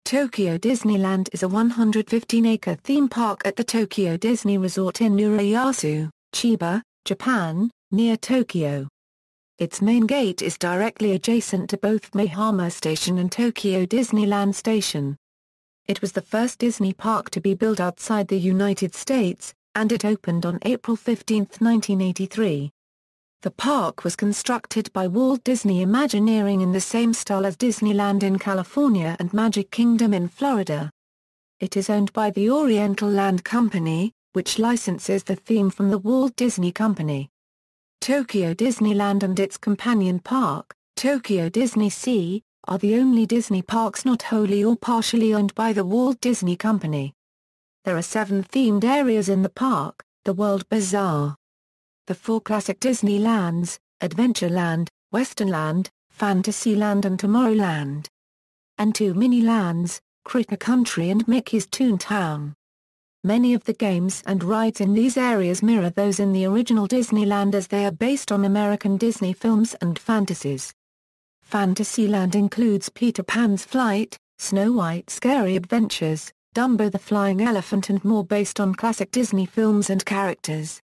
Tokyo Disneyland is a 115-acre theme park at the Tokyo Disney Resort in Urayasu, Chiba, Japan, near Tokyo. Its main gate is directly adjacent to both Maihama Station and Tokyo Disneyland Station. It was the first Disney park to be built outside the United States, and it opened on April 15, 1983. The park was constructed by Walt Disney Imagineering in the same style as Disneyland in California and Magic Kingdom in Florida. It is owned by the Oriental Land Company, which licenses the theme from the Walt Disney Company. Tokyo Disneyland and its companion park, Tokyo Disney Sea, are the only Disney parks not wholly or partially owned by the Walt Disney Company. There are 7 themed areas in the park: the World Bazaar, the 4 classic Disneylands, Adventureland, Westernland, Fantasyland and Tomorrowland, and 2 mini-lands, Critter Country and Mickey's Toontown. Many of the games and rides in these areas mirror those in the original Disneyland as they are based on American Disney films and fantasies. Fantasyland includes Peter Pan's Flight, Snow White's Scary Adventures, Dumbo the Flying Elephant and more based on classic Disney films and characters.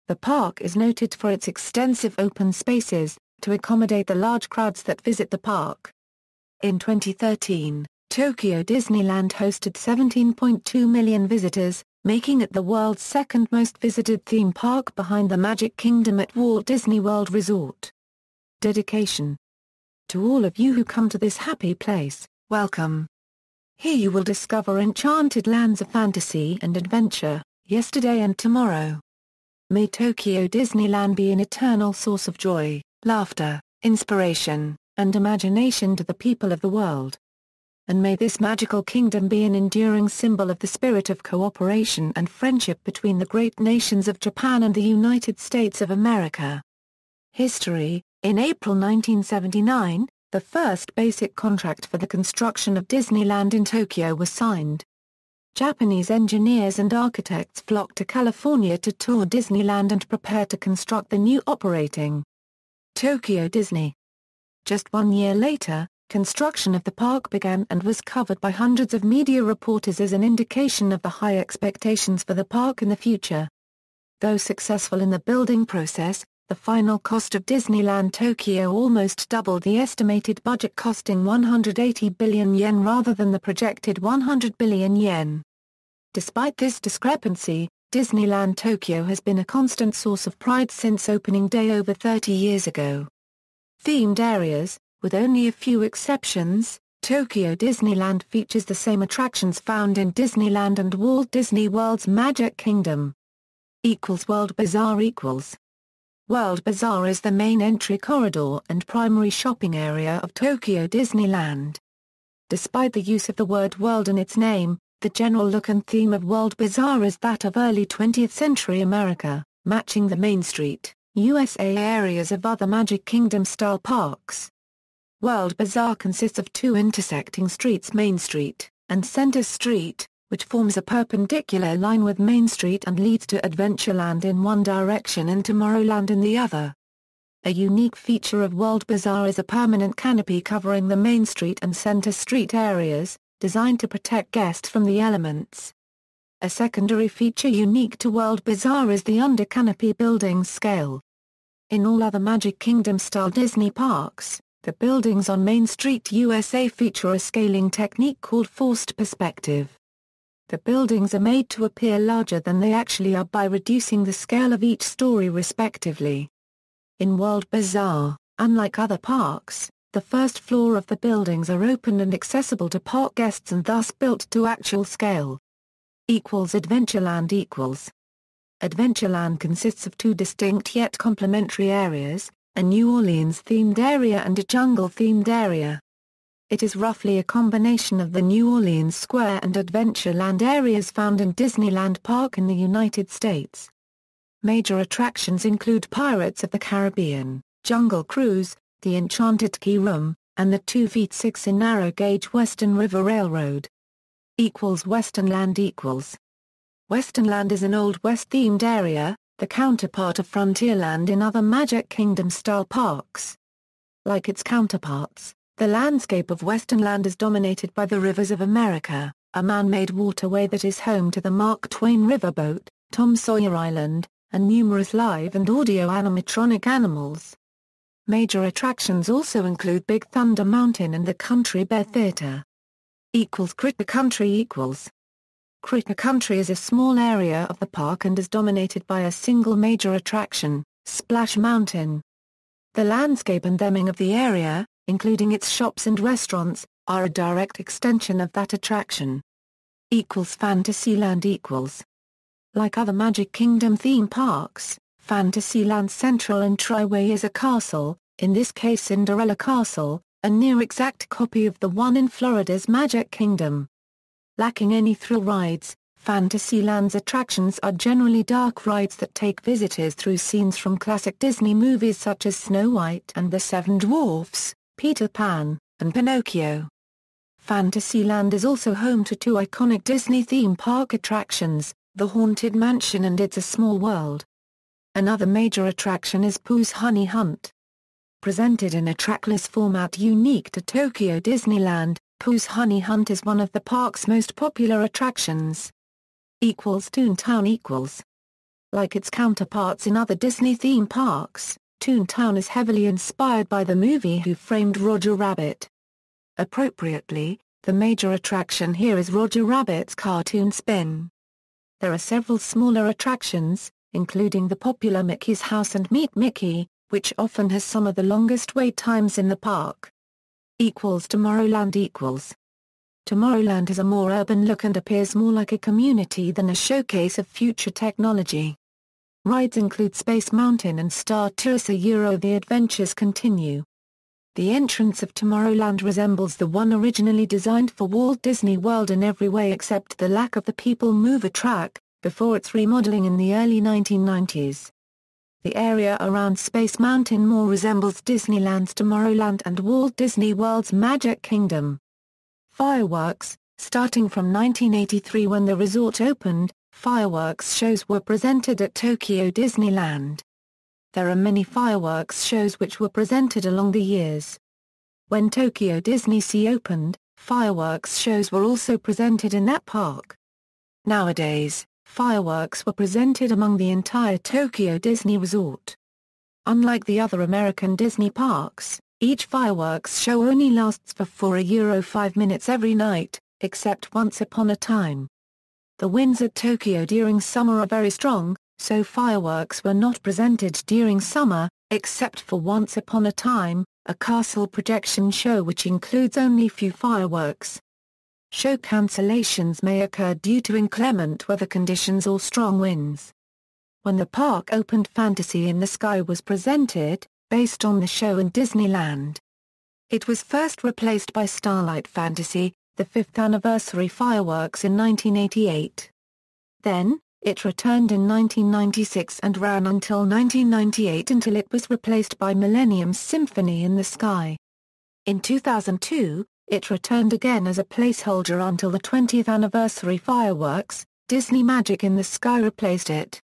The park is noted for its extensive open spaces, to accommodate the large crowds that visit the park. In 2013, Tokyo Disneyland hosted 17.2 million visitors, making it the world's second most visited theme park behind the Magic Kingdom at Walt Disney World Resort. Dedication. To all of you who come to this happy place, welcome. Here you will discover enchanted lands of fantasy and adventure, yesterday and tomorrow. May Tokyo Disneyland be an eternal source of joy, laughter, inspiration, and imagination to the people of the world. And may this magical kingdom be an enduring symbol of the spirit of cooperation and friendship between the great nations of Japan and the United States of America. History. In April 1979, the first basic contract for the construction of Disneyland in Tokyo was signed. Japanese engineers and architects flocked to California to tour Disneyland and prepare to construct the new operating Tokyo Disney. Just 1 year later, construction of the park began and was covered by hundreds of media reporters as an indication of the high expectations for the park in the future. Though successful in the building process, the final cost of Disneyland Tokyo almost doubled the estimated budget, costing 180 billion yen rather than the projected 100 billion yen. Despite this discrepancy, Disneyland Tokyo has been a constant source of pride since opening day over 30 years ago. Themed areas. With only a few exceptions, Tokyo Disneyland features the same attractions found in Disneyland and Walt Disney World's Magic Kingdom. World Bazaar. World Bazaar is the main entry corridor and primary shopping area of Tokyo Disneyland. Despite the use of the word world in its name, the general look and theme of World Bazaar is that of early 20th century America, matching the Main Street, USA areas of other Magic Kingdom-style parks. World Bazaar consists of 2 intersecting streets, Main Street and Center Street, which forms a perpendicular line with Main Street and leads to Adventureland in one direction and Tomorrowland in the other. A unique feature of World Bazaar is a permanent canopy covering the Main Street and Center Street areas, designed to protect guests from the elements. A secondary feature unique to World Bazaar is the under-canopy building's scale. In all other Magic Kingdom-style Disney parks, the buildings on Main Street USA feature a scaling technique called forced perspective. The buildings are made to appear larger than they actually are by reducing the scale of each story respectively. In World Bazaar, unlike other parks, the first floor of the buildings are open and accessible to park guests and thus built to actual scale. Adventureland. Adventureland consists of 2 distinct yet complementary areas, a New Orleans-themed area and a jungle-themed area. It is roughly a combination of the New Orleans Square and Adventureland areas found in Disneyland Park in the United States. Major attractions include Pirates of the Caribbean, Jungle Cruise, the Enchanted Key Room, and the 2 feet 6 in narrow-gauge Western River Railroad. Westernland. Westernland is an Old West-themed area, the counterpart of Frontierland in other Magic Kingdom-style parks. Like its counterparts, The landscape of Westernland is dominated by the rivers of America, a man-made waterway that is home to the Mark Twain Riverboat, Tom Sawyer Island, and numerous live and audio animatronic animals. Major attractions also include Big Thunder Mountain and the Country Bear Theater. Critter Country Critter Country is a small area of the park and is dominated by a single major attraction, Splash Mountain. The landscape and theming of the area, including its shops and restaurants, are a direct extension of that attraction. Fantasyland Like other Magic Kingdom theme parks, Fantasyland Central and Triway is a castle, in this case Cinderella Castle, a near-exact copy of the one in Florida's Magic Kingdom. Lacking any thrill rides, Fantasyland's attractions are generally dark rides that take visitors through scenes from classic Disney movies such as Snow White and the Seven Dwarfs, Peter Pan, and Pinocchio. Fantasyland is also home to two iconic Disney theme park attractions, the Haunted Mansion and It's a Small World. Another major attraction is Pooh's Honey Hunt. Presented in a trackless format unique to Tokyo Disneyland, Pooh's Honey Hunt is one of the park's most popular attractions. Toontown Like its counterparts in other Disney theme parks, Toontown is heavily inspired by the movie Who Framed Roger Rabbit. Appropriately, the major attraction here is Roger Rabbit's cartoon spin. There are several smaller attractions, including the popular Mickey's House and Meet Mickey, which often has some of the longest wait times in the park. Tomorrowland Tomorrowland has a more urban look and appears more like a community than a showcase of future technology. Rides include Space Mountain and Star Tours. The adventures continue. The entrance of Tomorrowland resembles the one originally designed for Walt Disney World in every way except the lack of the People Mover track, before its remodeling in the early 1990s. The area around Space Mountain more resembles Disneyland's Tomorrowland and Walt Disney World's Magic Kingdom. Fireworks Starting from 1983 when the resort opened, fireworks shows were presented at Tokyo Disneyland. There are many fireworks shows which were presented along the years. When Tokyo DisneySea opened, fireworks shows were also presented in that park. Nowadays, fireworks were presented among the entire Tokyo Disney Resort. Unlike the other American Disney parks, each fireworks show only lasts for €5 minutes every night, except Once Upon a Time. The winds at Tokyo during summer are very strong, so fireworks were not presented during summer, except for Once Upon a Time, a castle projection show which includes only few fireworks. Show cancellations may occur due to inclement weather conditions or strong winds. When the park opened, Fantasy in the Sky was presented, based on the show in Disneyland. It was first replaced by Starlight Fantasy, the 5th anniversary fireworks in 1988. Then, it returned in 1996 and ran until 1998 until it was replaced by Millennium's Symphony in the Sky. In 2002, it returned again as a placeholder until the 20th anniversary fireworks. Disney Magic in the Sky replaced it.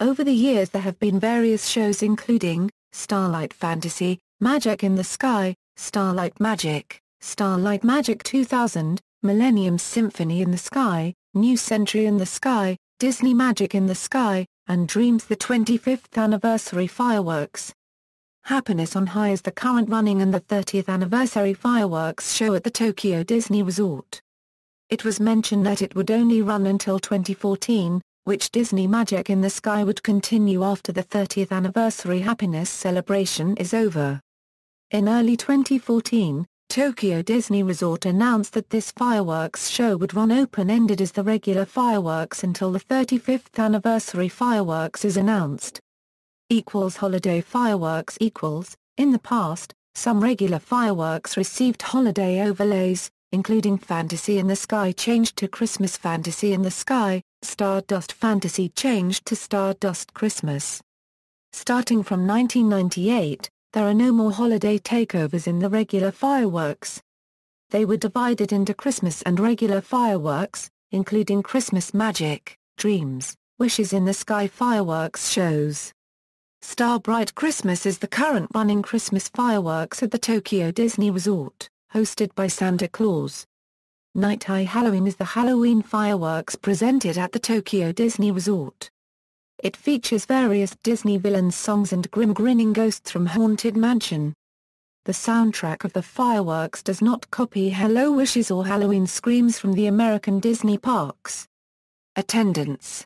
Over the years there have been various shows including Starlight Fantasy, Magic in the Sky, Starlight Magic 2000, Millennium's Symphony in the Sky, New Century in the Sky, Disney Magic in the Sky, and Dreams the 25th anniversary fireworks. Happiness on High is the current running and the 30th anniversary fireworks show at the Tokyo Disney Resort. It was mentioned that it would only run until 2014, which Disney Magic in the Sky would continue after the 30th anniversary Happiness celebration is over. In early 2014, Tokyo Disney Resort announced that this fireworks show would run open-ended as the regular fireworks until the 35th anniversary fireworks is announced. Holiday fireworks In the past, some regular fireworks received holiday overlays, including Fantasy in the Sky changed to Christmas Fantasy in the Sky, Stardust Fantasy changed to Stardust Christmas. Starting from 1998, there are no more holiday takeovers in the regular fireworks. They were divided into Christmas and regular fireworks, including Christmas Magic, Dreams, Wishes in the Sky fireworks shows. Star Bright Christmas is the current running Christmas fireworks at the Tokyo Disney Resort, hosted by Santa Claus. Night High Halloween is the Halloween fireworks presented at the Tokyo Disney Resort. It features various Disney villains' songs and grim grinning ghosts from Haunted Mansion. The soundtrack of the fireworks does not copy Hello Wishes or Halloween screams from the American Disney parks. Attendance.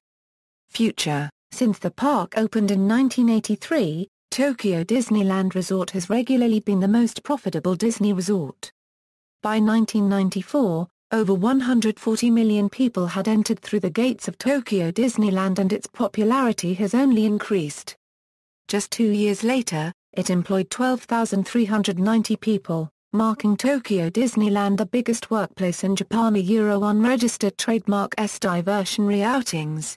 Future. Since the park opened in 1983, Tokyo Disneyland Resort has regularly been the most profitable Disney resort. By 1994, over 140 million people had entered through the gates of Tokyo Disneyland and its popularity has only increased. Just 2 years later, it employed 12,390 people, marking Tokyo Disneyland the biggest workplace in Japan. Unregistered trademark diversionary outings.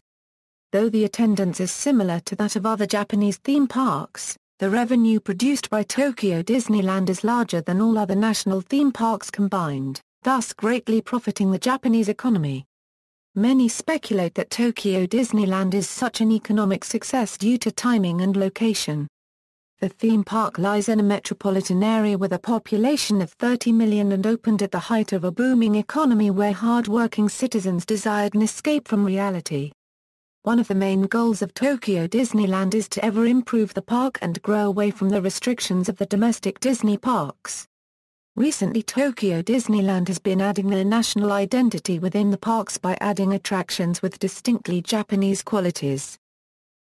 Though the attendance is similar to that of other Japanese theme parks, the revenue produced by Tokyo Disneyland is larger than all other national theme parks combined, thus greatly profiting the Japanese economy. Many speculate that Tokyo Disneyland is such an economic success due to timing and location. The theme park lies in a metropolitan area with a population of 30 million and opened at the height of a booming economy where hard-working citizens desired an escape from reality. One of the main goals of Tokyo Disneyland is to ever improve the park and grow away from the restrictions of the domestic Disney parks. Recently, Tokyo Disneyland has been adding their national identity within the parks by adding attractions with distinctly Japanese qualities.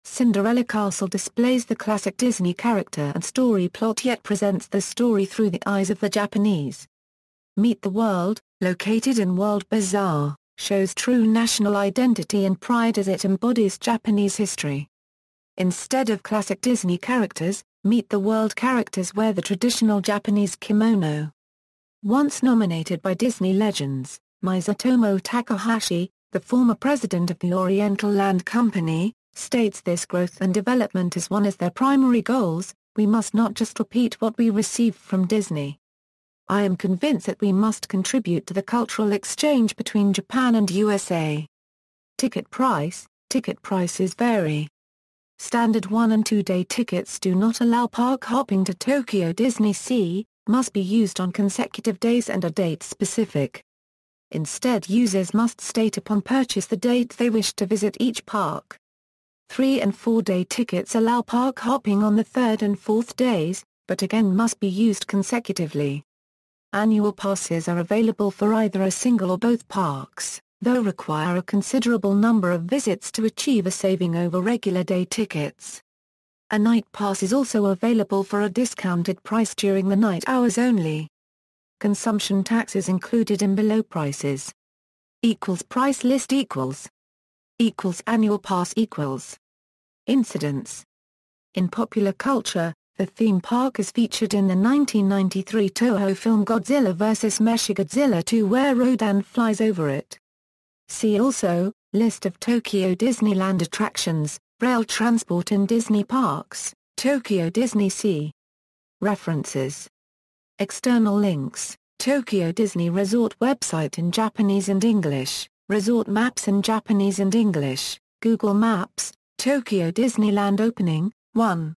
Cinderella Castle displays the classic Disney character and story plot yet presents the story through the eyes of the Japanese. Meet the World, located in World Bazaar, shows true national identity and pride as it embodies Japanese history. Instead of classic Disney characters, Meet the World characters wear the traditional Japanese kimono. Once nominated by Disney legends, Masatomo Takahashi, the former president of the Oriental Land Company, states this growth and development is one as their primary goals. We must not just repeat what we receive from Disney. I am convinced that we must contribute to the cultural exchange between Japan and USA. Ticket prices vary. Standard 1- and 2-day tickets do not allow park hopping to Tokyo Disney Sea, must be used on consecutive days and are date-specific. Instead, users must state upon purchase the date they wish to visit each park. 3- and 4-day tickets allow park hopping on the 3rd and 4th days, but again must be used consecutively. Annual passes are available for either a single or both parks, though require a considerable number of visits to achieve a saving over regular day tickets. A night pass is also available for a discounted price during the night hours only. Consumption tax is included in below prices. Price list annual pass Incidents. In popular culture, the theme park is featured in the 1993 Toho film Godzilla vs. Mechagodzilla 2 where Rodan flies over it. See also, List of Tokyo Disneyland attractions, rail transport in Disney parks, Tokyo Disney Sea. References. External links, Tokyo Disney Resort website in Japanese and English, resort maps in Japanese and English, Google Maps, Tokyo Disneyland opening, 1.